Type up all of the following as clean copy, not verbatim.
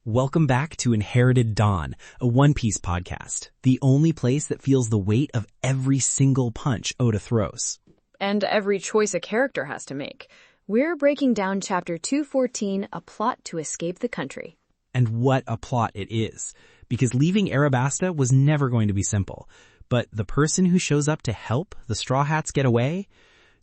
Welcome back to Inherited Dawn, a One Piece podcast, the only place that feels the weight of every single punch Oda throws. And every choice a character has to make. We're breaking down Chapter 214, A Plot to Escape the Country. And what a plot it is, because leaving Arabasta was never going to be simple. But the person who shows up to help the Straw Hats get away,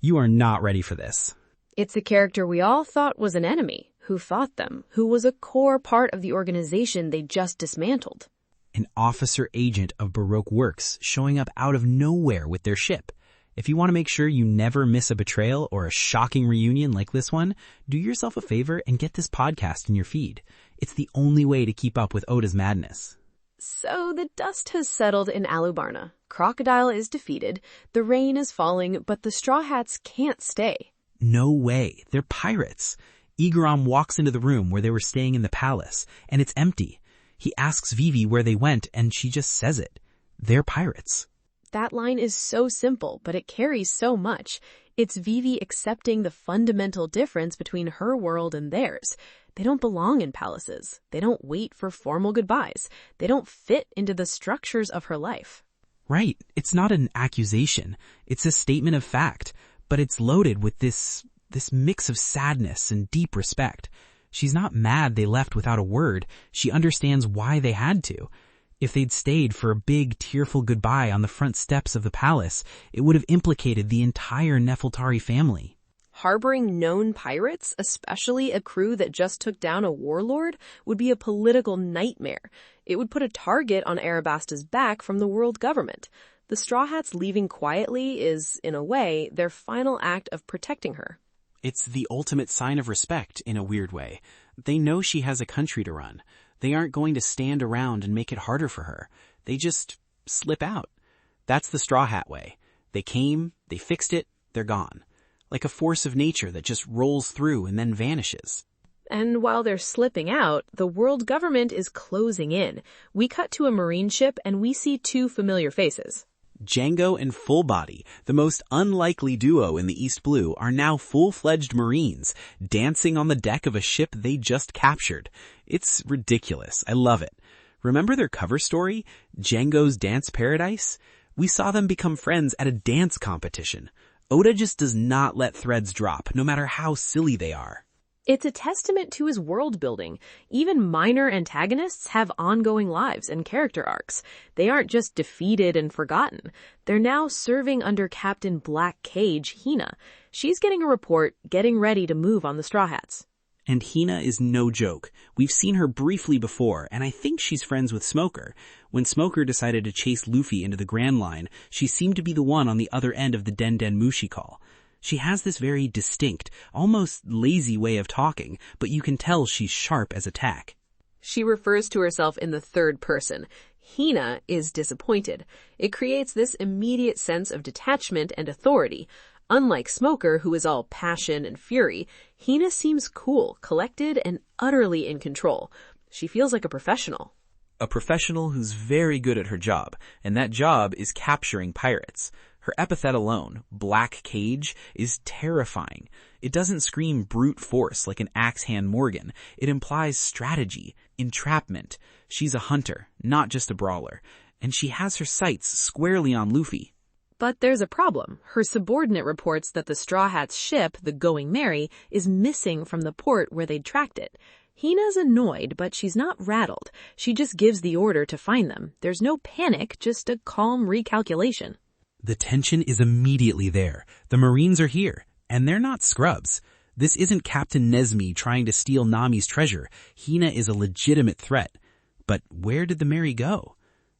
you are not ready for this. It's the character we all thought was an enemy, who fought them, who was a core part of the organization they just dismantled. An officer agent of Baroque Works showing up out of nowhere with their ship. If you want to make sure you never miss a betrayal or a shocking reunion like this one, do yourself a favor and get this podcast in your feed. It's the only way to keep up with Oda's madness. So the dust has settled in Alubarna. Crocodile is defeated, the rain is falling, but the Straw Hats can't stay. No way. They're pirates. Igaram walks into the room where they were staying in the palace, and it's empty. He asks Vivi where they went, and she just says it. They're pirates. That line is so simple, but it carries so much. It's Vivi accepting the fundamental difference between her world and theirs. They don't belong in palaces. They don't wait for formal goodbyes. They don't fit into the structures of her life. Right. It's not an accusation. It's a statement of fact, but it's loaded with this mix of sadness and deep respect. She's not mad they left without a word. She understands why they had to. If they'd stayed for a big, tearful goodbye on the front steps of the palace, it would have implicated the entire Nefeltari family. Harboring known pirates, especially a crew that just took down a warlord, would be a political nightmare. It would put a target on Arabasta's back from the world government. The Straw Hats leaving quietly is, in a way, their final act of protecting her. It's the ultimate sign of respect, in a weird way. They know she has a country to run. They aren't going to stand around and make it harder for her. They just slip out. That's the Straw Hat way. They came, they fixed it, they're gone. Like a force of nature that just rolls through and then vanishes. And while they're slipping out, the world government is closing in. We cut to a marine ship and we see two familiar faces. Jango and Fullbody, the most unlikely duo in the East Blue, are now full-fledged Marines, dancing on the deck of a ship they just captured. It's ridiculous. I love it. Remember their cover story, Jango's Dance Paradise? We saw them become friends at a dance competition. Oda just does not let threads drop, no matter how silly they are. It's a testament to his world building. Even minor antagonists have ongoing lives and character arcs. They aren't just defeated and forgotten. They're now serving under Captain Black Cage, Hina. She's getting a report, getting ready to move on the Straw Hats. And Hina is no joke. We've seen her briefly before, and I think she's friends with Smoker. When Smoker decided to chase Luffy into the Grand Line, she seemed to be the one on the other end of the Den Den Mushi call. She has this very distinct, almost lazy way of talking, but you can tell she's sharp as a tack. She refers to herself in the third person. Hina is disappointed. It creates this immediate sense of detachment and authority. Unlike Smoker, who is all passion and fury, Hina seems cool, collected, and utterly in control. She feels like a professional. A professional who's very good at her job, and that job is capturing pirates. Her epithet alone, Black Cage, is terrifying. It doesn't scream brute force like an axe-hand Morgan. It implies strategy, entrapment. She's a hunter, not just a brawler. And she has her sights squarely on Luffy. But there's a problem. Her subordinate reports that the Straw Hats' ship, the Going Merry, is missing from the port where they'd tracked it. Hina's annoyed, but she's not rattled. She just gives the order to find them. There's no panic, just a calm recalculation. The tension is immediately there. The Marines are here, and they're not scrubs. This isn't Captain Nesmi trying to steal Nami's treasure. Hina is a legitimate threat. But where did the Merry go?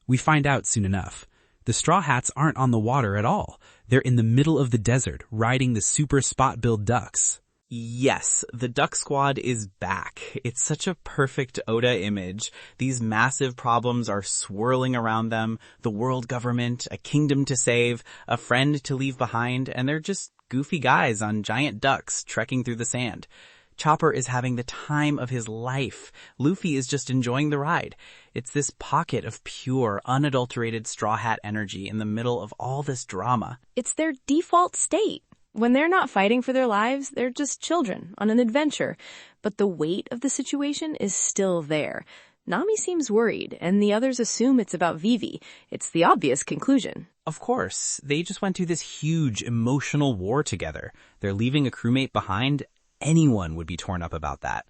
We find out soon enough. The Straw Hats aren't on the water at all. They're in the middle of the desert, riding the super spot-billed ducks. Yes, the Duck Squad is back. It's such a perfect Oda image. These massive problems are swirling around them. The world government, a kingdom to save, a friend to leave behind, and they're just goofy guys on giant ducks trekking through the sand. Chopper is having the time of his life. Luffy is just enjoying the ride. It's this pocket of pure, unadulterated Straw Hat energy in the middle of all this drama. It's their default state. When they're not fighting for their lives, they're just children on an adventure. But the weight of the situation is still there. Nami seems worried, and the others assume it's about Vivi. It's the obvious conclusion. Of course, they just went through this huge emotional war together. They're leaving a crewmate behind. Anyone would be torn up about that.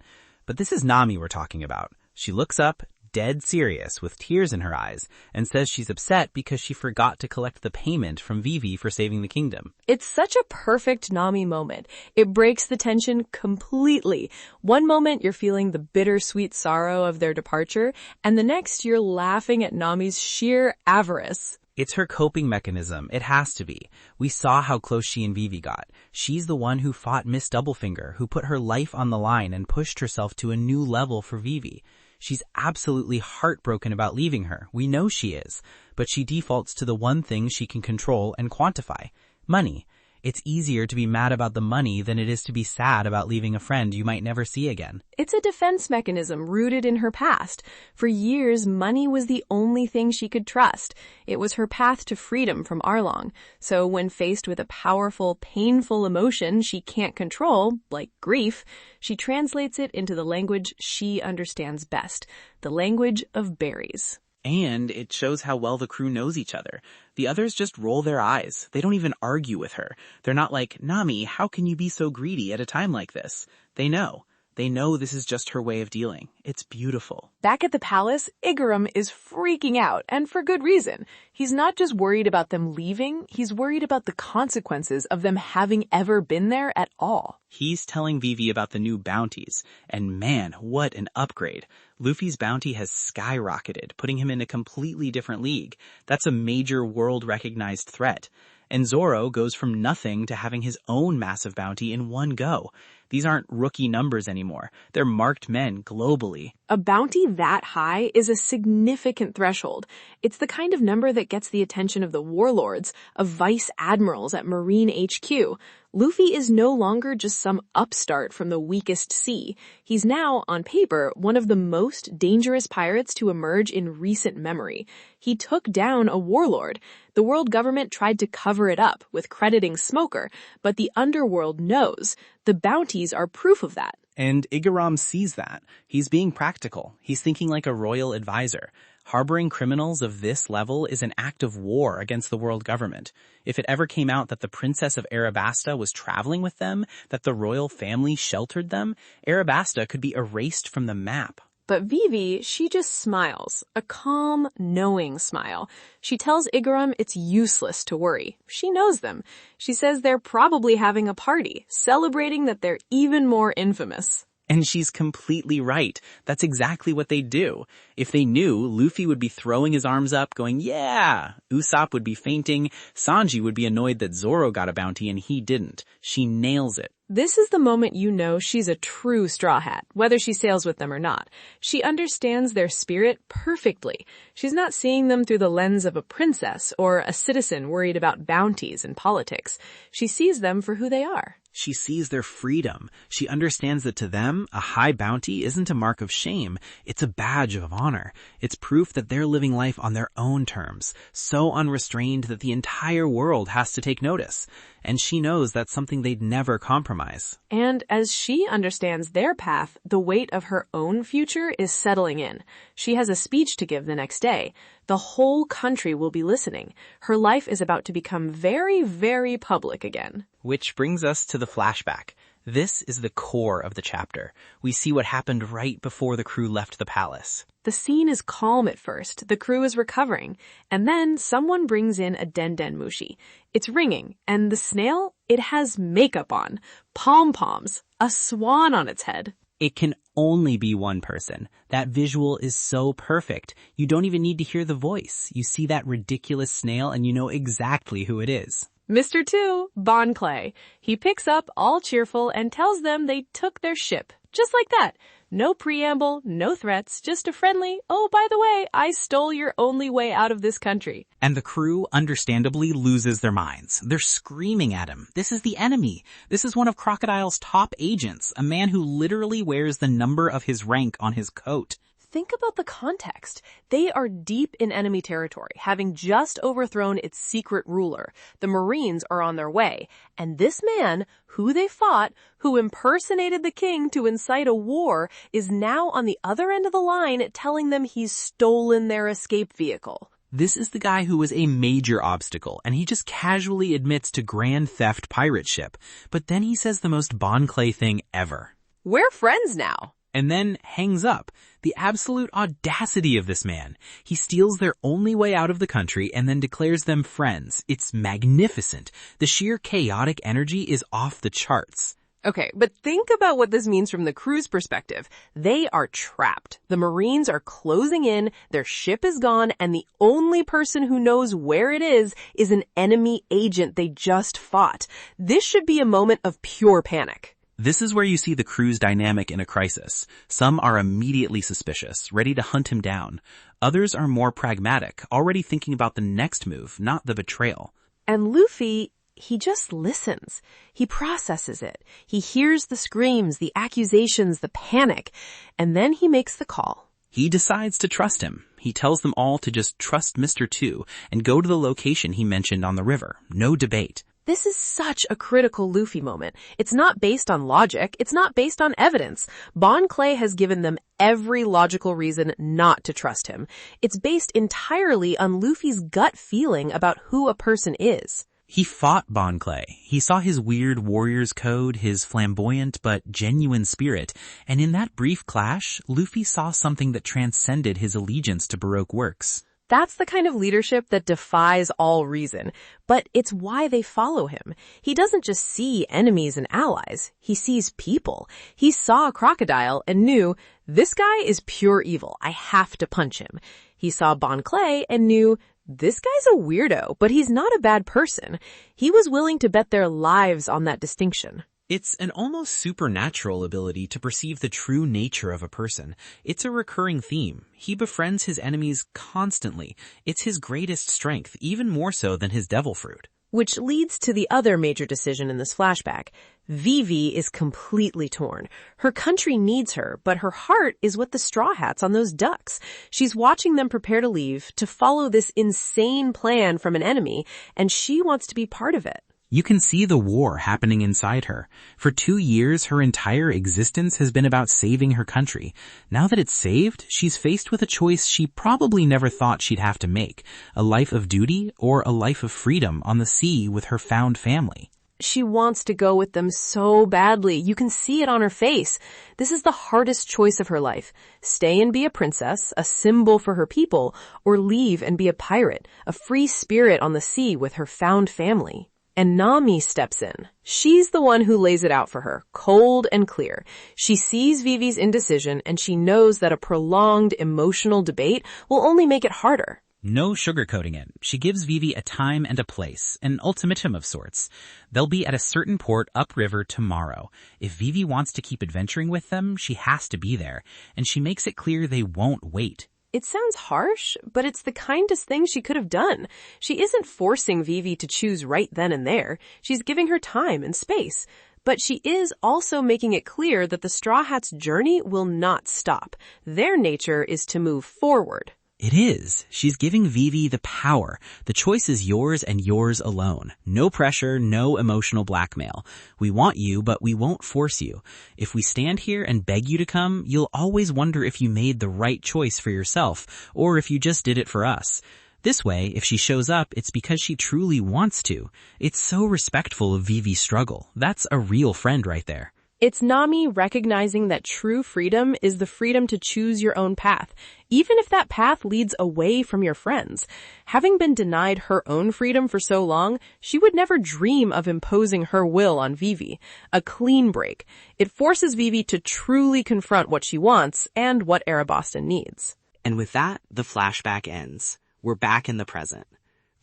But this is Nami we're talking about. She looks up, dead serious, with tears in her eyes, and says she's upset because she forgot to collect the payment from Vivi for saving the kingdom. It's such a perfect Nami moment. It breaks the tension completely. One moment you're feeling the bittersweet sorrow of their departure, and the next you're laughing at Nami's sheer avarice. It's her coping mechanism. It has to be. We saw how close she and Vivi got. She's the one who fought Miss Doublefinger, who put her life on the line and pushed herself to a new level for Vivi. She's absolutely heartbroken about leaving her. We know she is. But she defaults to the one thing she can control and quantify: money. It's easier to be mad about the money than it is to be sad about leaving a friend you might never see again. It's a defense mechanism rooted in her past. For years, money was the only thing she could trust. It was her path to freedom from Arlong. So when faced with a powerful, painful emotion she can't control, like grief, she translates it into the language she understands best, the language of berries. And it shows how well the crew knows each other. The others just roll their eyes. They don't even argue with her. They're not like, "Nami, how can you be so greedy at a time like this?" They know. They know this is just her way of dealing. It's beautiful. Back at the palace, Igaram is freaking out, and for good reason. He's not just worried about them leaving, he's worried about the consequences of them having ever been there at all. He's telling Vivi about the new bounties, and man, what an upgrade. Luffy's bounty has skyrocketed, putting him in a completely different league. That's a major world-recognized threat. And Zoro goes from nothing to having his own massive bounty in one go. These aren't rookie numbers anymore. They're marked men globally. A bounty that high is a significant threshold. It's the kind of number that gets the attention of the warlords, of vice admirals at Marine HQ. Luffy is no longer just some upstart from the weakest sea. He's now, on paper, one of the most dangerous pirates to emerge in recent memory. He took down a warlord. The world government tried to cover it up with crediting Smoker, but the underworld knows. The bounties are proof of that. And Igaram sees that. He's being practical. He's thinking like a royal advisor. Harboring criminals of this level is an act of war against the world government. If it ever came out that the Princess of Arabasta was traveling with them, that the royal family sheltered them, Arabasta could be erased from the map. But Vivi, she just smiles, a calm, knowing smile. She tells Igaram it's useless to worry. She knows them. She says they're probably having a party, celebrating that they're even more infamous. And she's completely right. That's exactly what they do. If they knew, Luffy would be throwing his arms up, going, "Yeah!" Usopp would be fainting. Sanji would be annoyed that Zoro got a bounty and he didn't. She nails it. This is the moment you know she's a true Straw Hat, whether she sails with them or not. She understands their spirit perfectly. She's not seeing them through the lens of a princess or a citizen worried about bounties and politics. She sees them for who they are. She sees their freedom. She understands that to them, a high bounty isn't a mark of shame. It's a badge of honor. It's proof that they're living life on their own terms, so unrestrained that the entire world has to take notice. And she knows that's something they'd never compromise. And as she understands their path, the weight of her own future is settling in. She has a speech to give the next day. The whole country will be listening. Her life is about to become very, very public again. Which brings us to the flashback. This is the core of the chapter. We see what happened right before the crew left the palace. The scene is calm at first. The crew is recovering. And then someone brings in a Den Mushi. It's ringing. And the snail, it has makeup on. Pom-poms. A swan on its head. It can only be one person. That visual is so perfect. You don't even need to hear the voice. You see that ridiculous snail and you know exactly who it is. Mr. 2, Bon Clay. He picks up all cheerful and tells them they took their ship. Just like that. No preamble, no threats, just a friendly, "Oh, by the way, I stole your only way out of this country." And the crew understandably loses their minds. They're screaming at him. This is the enemy. This is one of Crocodile's top agents, a man who literally wears the number of his rank on his coat. think about the context. They are deep in enemy territory, having just overthrown its secret ruler. The Marines are on their way, and this man, who they fought, who impersonated the king to incite a war, is now on the other end of the line telling them he's stolen their escape vehicle. This is the guy who was a major obstacle, and he just casually admits to grand theft pirate ship. But then he says the most Bon Clay thing ever. We're friends now. And then hangs up. The absolute audacity of this man. He steals their only way out of the country and then declares them friends. It's magnificent. The sheer chaotic energy is off the charts. Okay, but think about what this means from the crew's perspective. They are trapped. The Marines are closing in, their ship is gone, and the only person who knows where it is an enemy agent they just fought. This should be a moment of pure panic. This is where you see the crew's dynamic in a crisis. Some are immediately suspicious, ready to hunt him down. Others are more pragmatic, already thinking about the next move, not the betrayal. And Luffy, he just listens. He processes it. He hears the screams, the accusations, the panic, and then he makes the call. He decides to trust him. He tells them all to just trust Mr. 2 and go to the location he mentioned on the river. No debate. This is such a critical Luffy moment. It's not based on logic. It's not based on evidence. Bon Clay has given them every logical reason not to trust him. It's based entirely on Luffy's gut feeling about who a person is. He fought Bon Clay. He saw his weird warrior's code, his flamboyant but genuine spirit, and in that brief clash, Luffy saw something that transcended his allegiance to Baroque works. That's the kind of leadership that defies all reason, but it's why they follow him. He doesn't just see enemies and allies. He sees people. He saw a crocodile and knew, this guy is pure evil. I have to punch him. He saw Bon Clay and knew, this guy's a weirdo, but he's not a bad person. He was willing to bet their lives on that distinction. It's an almost supernatural ability to perceive the true nature of a person. It's a recurring theme. He befriends his enemies constantly. It's his greatest strength, even more so than his devil fruit. Which leads to the other major decision in this flashback. Vivi is completely torn. Her country needs her, but her heart is with the Straw Hats on those ducks. She's watching them prepare to leave, to follow this insane plan from an enemy, and she wants to be part of it. You can see the war happening inside her. For 2 years, her entire existence has been about saving her country. Now that it's saved, she's faced with a choice she probably never thought she'd have to make. A life of duty or a life of freedom on the sea with her found family. She wants to go with them so badly. You can see it on her face. This is the hardest choice of her life. Stay and be a princess, a symbol for her people, or leave and be a pirate, a free spirit on the sea with her found family. And Nami steps in. She's the one who lays it out for her, cold and clear. She sees Vivi's indecision, and she knows that a prolonged emotional debate will only make it harder. No sugarcoating it. She gives Vivi a time and a place, an ultimatum of sorts. They'll be at a certain port upriver tomorrow. If Vivi wants to keep adventuring with them, she has to be there, and she makes it clear they won't wait. It sounds harsh, but it's the kindest thing she could have done. She isn't forcing Vivi to choose right then and there. She's giving her time and space. But she is also making it clear that the Straw Hats' journey will not stop. Their nature is to move forward. It is. She's giving Vivi the power. The choice is yours and yours alone. No pressure, no emotional blackmail. We want you, but we won't force you. If we stand here and beg you to come, you'll always wonder if you made the right choice for yourself, or if you just did it for us. This way, if she shows up, it's because she truly wants to. It's so respectful of Vivi's struggle. That's a real friend right there. It's Nami recognizing that true freedom is the freedom to choose your own path, even if that path leads away from your friends. Having been denied her own freedom for so long, she would never dream of imposing her will on Vivi. A clean break. It forces Vivi to truly confront what she wants and what Arabasta needs. And with that, the flashback ends. We're back in the present.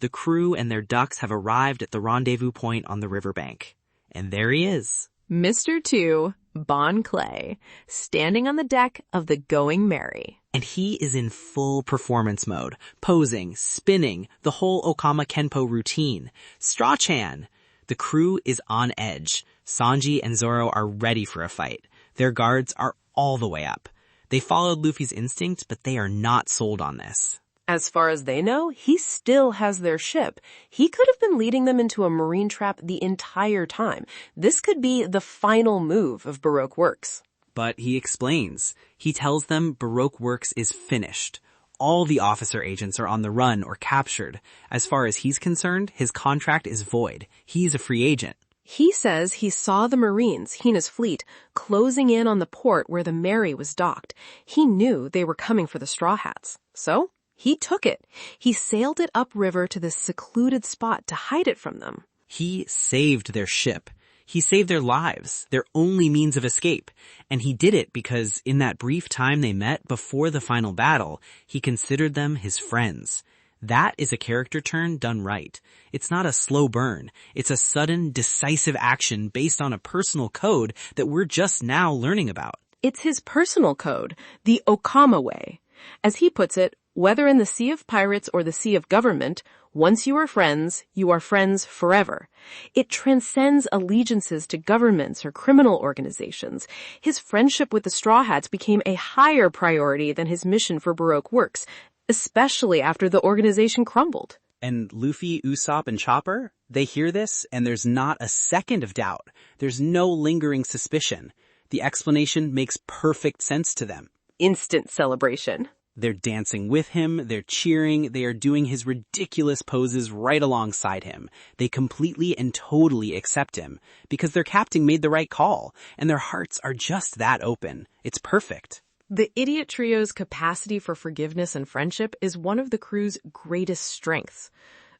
The crew and their ducks have arrived at the rendezvous point on the riverbank. And there he is. Mr. 2, Bon Clay, standing on the deck of the Going Merry. And he is in full performance mode, posing, spinning, the whole Okama Kenpo routine. Straw-chan! The crew is on edge. Sanji and Zoro are ready for a fight. Their guards are all the way up. They followed Luffy's instinct, but they are not sold on this. As far as they know, he still has their ship. He could have been leading them into a marine trap the entire time. This could be the final move of Baroque Works. But he explains. He tells them Baroque Works is finished. All the officer agents are on the run or captured. As far as he's concerned, his contract is void. He's a free agent. He says he saw the Marines, Hina's fleet, closing in on the port where the Mary was docked. He knew they were coming for the Straw Hats. So he took it. He sailed it upriver to this secluded spot to hide it from them. He saved their ship. He saved their lives, their only means of escape. And he did it because in that brief time they met before the final battle, he considered them his friends. That is a character turn done right. It's not a slow burn. It's a sudden, decisive action based on a personal code that we're just now learning about. It's his personal code, the Okama way. As he puts it, whether in the sea of pirates or the sea of government, once you are friends forever. It transcends allegiances to governments or criminal organizations. His friendship with the Straw Hats became a higher priority than his mission for Baroque Works, especially after the organization crumbled. And Luffy, Usopp, and Chopper, they hear this and there's not a second of doubt. There's no lingering suspicion. The explanation makes perfect sense to them. Instant celebration. They're dancing with him, they're cheering, they are doing his ridiculous poses right alongside him. They completely and totally accept him because their captain made the right call and their hearts are just that open. It's perfect. The Idiot Trio's capacity for forgiveness and friendship is one of the crew's greatest strengths.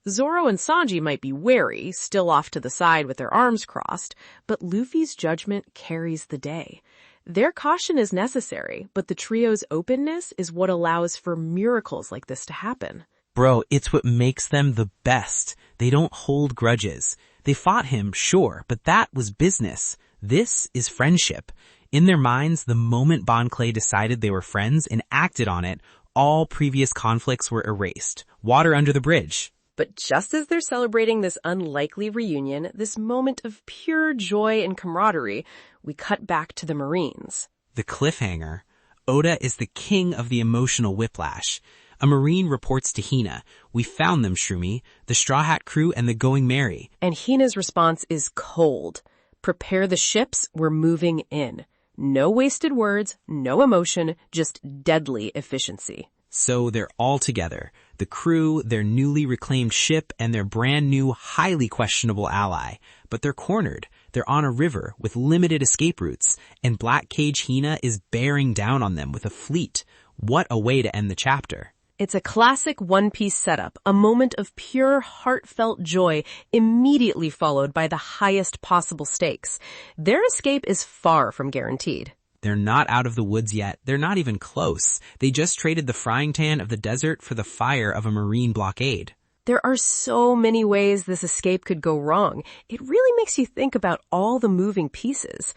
Zoro and Sanji might be wary, still off to the side with their arms crossed, but Luffy's judgment carries the day. Their caution is necessary, but the trio's openness is what allows for miracles like this to happen. Bro, it's what makes them the best. They don't hold grudges. They fought him, sure, but that was business. This is friendship. In their minds, the moment Bon Clay decided they were friends and acted on it, all previous conflicts were erased. Water under the bridge. But just as they're celebrating this unlikely reunion, this moment of pure joy and camaraderie, we cut back to the Marines. The cliffhanger. Oda is the king of the emotional whiplash. A Marine reports to Hina, "We found them, Shroomy, the Straw Hat crew and the Going Merry." And Hina's response is cold. Prepare the ships, we're moving in. No wasted words, no emotion, just deadly efficiency. So they're all together. The crew, their newly reclaimed ship, and their brand new, highly questionable ally. But they're cornered. They're on a river with limited escape routes, and Black Cage Hina is bearing down on them with a fleet. What a way to end the chapter. It's a classic One Piece setup, a moment of pure, heartfelt joy, immediately followed by the highest possible stakes. Their escape is far from guaranteed. They're not out of the woods yet. They're not even close. They just traded the frying pan of the desert for the fire of a marine blockade. There are so many ways this escape could go wrong. It really makes you think about all the moving pieces.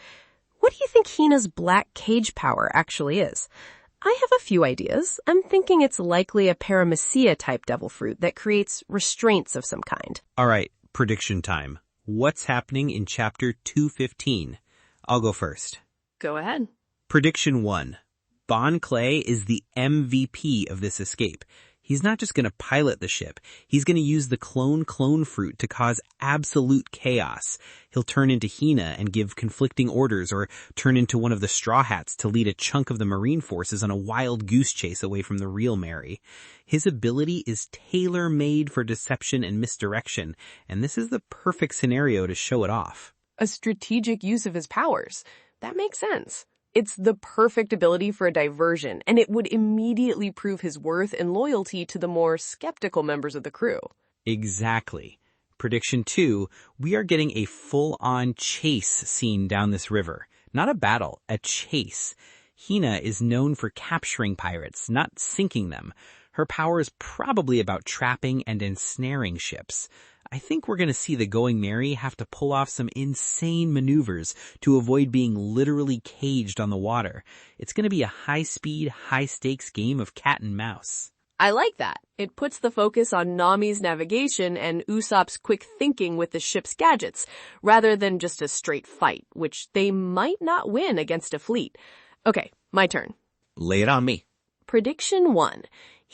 What do you think Hina's black cage power actually is? I have a few ideas. I'm thinking it's likely a Paramecia-type devil fruit that creates restraints of some kind. All right, prediction time. What's happening in chapter 215? I'll go first. Go ahead. Prediction 1. Bon Clay is the MVP of this escape. He's not just going to pilot the ship. He's going to use the clone fruit to cause absolute chaos. He'll turn into Hina and give conflicting orders, or turn into one of the Straw Hats to lead a chunk of the Marine forces on a wild goose chase away from the real Mary. His ability is tailor-made for deception and misdirection, and this is the perfect scenario to show it off. A strategic use of his powers. That makes sense. It's the perfect ability for a diversion, and it would immediately prove his worth and loyalty to the more skeptical members of the crew. Exactly. Prediction 2, we are getting a full-on chase scene down this river. Not a battle, a chase. Hina is known for capturing pirates, not sinking them. Her power is probably about trapping and ensnaring ships. I think we're going to see the Going Merry have to pull off some insane maneuvers to avoid being literally caged on the water. It's going to be a high-speed, high-stakes game of cat and mouse. I like that. It puts the focus on Nami's navigation and Usopp's quick thinking with the ship's gadgets, rather than just a straight fight, which they might not win against a fleet. Okay, my turn. Lay it on me. Prediction 1.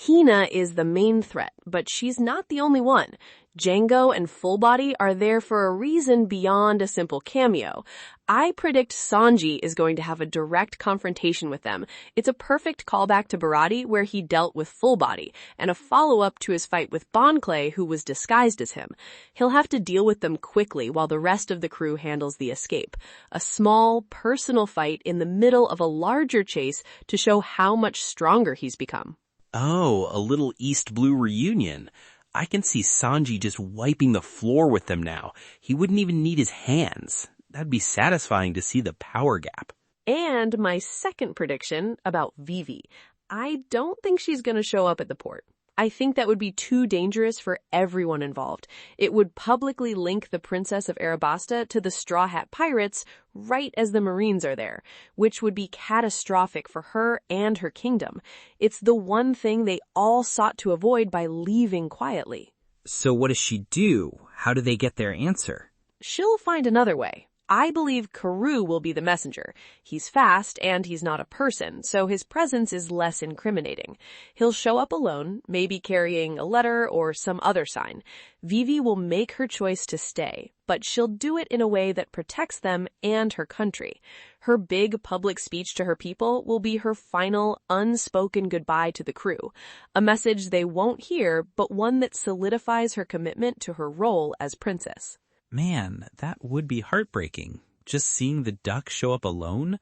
Hina is the main threat, but she's not the only one. Jango and Fullbody are there for a reason beyond a simple cameo. I predict Sanji is going to have a direct confrontation with them. It's a perfect callback to Barati, where he dealt with Fullbody, and a follow-up to his fight with Bonclay, who was disguised as him. He'll have to deal with them quickly while the rest of the crew handles the escape. A small, personal fight in the middle of a larger chase to show how much stronger he's become. Oh, a little East Blue reunion. I can see Sanji just wiping the floor with them now. He wouldn't even need his hands. That'd be satisfying to see the power gap. And my second prediction about Vivi. I don't think she's going to show up at the port. I think that would be too dangerous for everyone involved. It would publicly link the Princess of Arabasta to the Straw Hat Pirates right as the Marines are there, which would be catastrophic for her and her kingdom. It's the one thing they all sought to avoid by leaving quietly. So what does she do? How do they get their answer? She'll find another way. I believe Karoo will be the messenger. He's fast and he's not a person, so his presence is less incriminating. He'll show up alone, maybe carrying a letter or some other sign. Vivi will make her choice to stay, but she'll do it in a way that protects them and her country. Her big public speech to her people will be her final, unspoken goodbye to the crew. A message they won't hear, but one that solidifies her commitment to her role as princess. Man, that would be heartbreaking, just seeing the duck show up alone,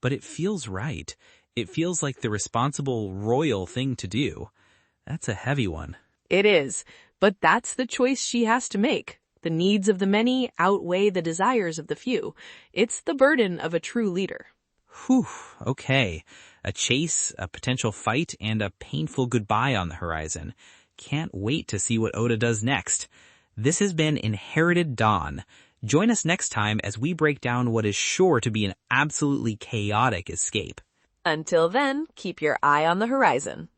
but it feels right. It feels like the responsible royal thing to do. That's a heavy one. It is, but that's the choice she has to make. The needs of the many outweigh the desires of the few. It's the burden of a true leader. Whew, okay. A chase, a potential fight, and a painful goodbye on the horizon. Can't wait to see what Oda does next. This has been Inherited Dawn. Join us next time as we break down what is sure to be an absolutely chaotic escape. Until then, keep your eye on the horizon.